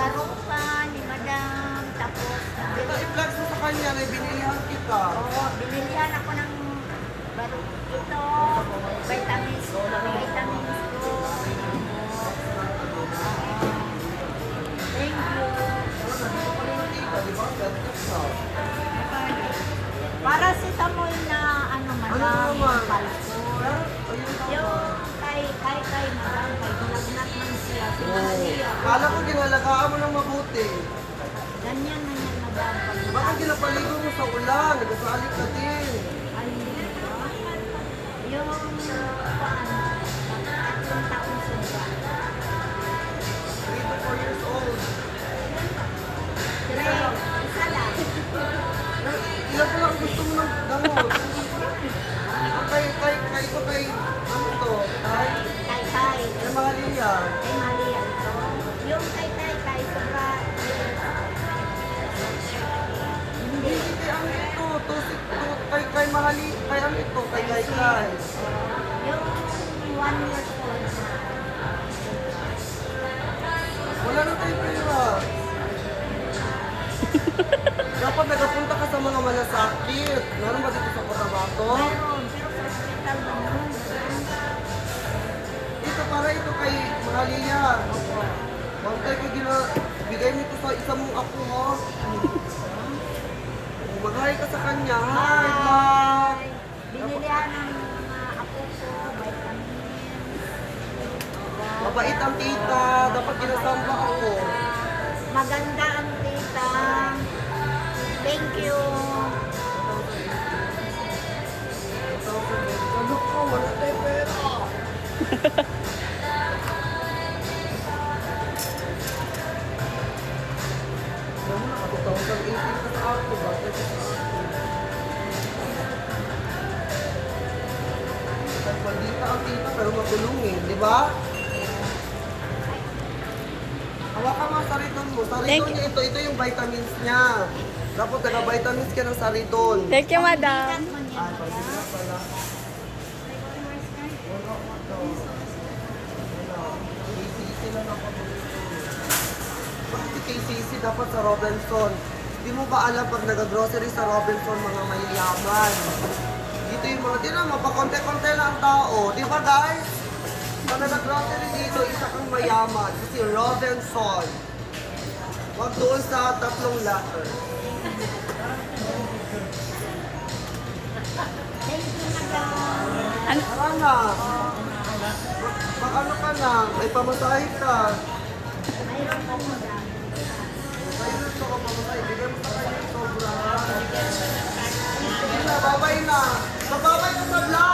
garupa ni Madam. Tapos, Ito, i-vlog mo sa kanya, may binilihan kita. oo, binilihan ako ng ito, vitamins ko. Thank you. Di ba? Paracetamol na ano, Madam, Ano naman? Palpol. Yung kay Madam, kay gulagnat man siya. Sinaliya. Kala ko ginalagaan mo ng mabuti. Ganyan na yan, Madam. Baka ginapaligo mo sa ulan, nagkasalik ka din. Ano dito? Yung tatlong taon sobra. 3 to 4 years old. Dire, isa lang. Ilan pa lang gusto mo ng gamot? Ano to? Kay Kay Mahalia. Kay Maria ito. Yung kay sobra. Hindi. Hindi ang ito, kay Mahali, kay ano ito, kay. Yung 1 year old. Wala na tayo pera. Dapat nagapunta ka sa mga malasakit. Meron ba dito sa Cotabato? Meron, pero sa hospital naman. Ito para ito kay Mahalia. Bantay ko bigay mo ito sa isa mong ako, ha? Mag-hi ka sa kanya. Hi, Mom! Binilihan ng mga apo ko, vitamins. Mabait ang tita. Dapat ginasamba ako. Maganda ang tita. Thank you. Ano ko? Wala tayo pera. Alam mo, naka 2018 ka sa ako. Bakit ka sa ako? Pandita ang tita pero matulungin, di ba? Hawakan mo ang sariton mo. Sariton niya ito. Ito yung vitamins niya. Dapat taga-vitamins ka ng sariton. Thank you, madam. Ay, pwede na pala. KCC lang ang paborito. Bakit KCC dapat sa Robinson? Di mo ba alam pag nag-grocery sa Robinson mga mayayaman? Dito yung mga, di na, mapakonte-konte lang ang tao. Di ba guys? Pag nag-grocery dito, isa kang mayaman. Kasi Robinson. Huwag doon sa 3 letter. Thank you, madam. Tara na. Mag-ano ka na? May pamasahe ka. Mayroon po, madam. Ayun ito ka pamasahe. Bigay mo sa kanya yung sobra. Sige na, babay na. Babay ka sa vlog.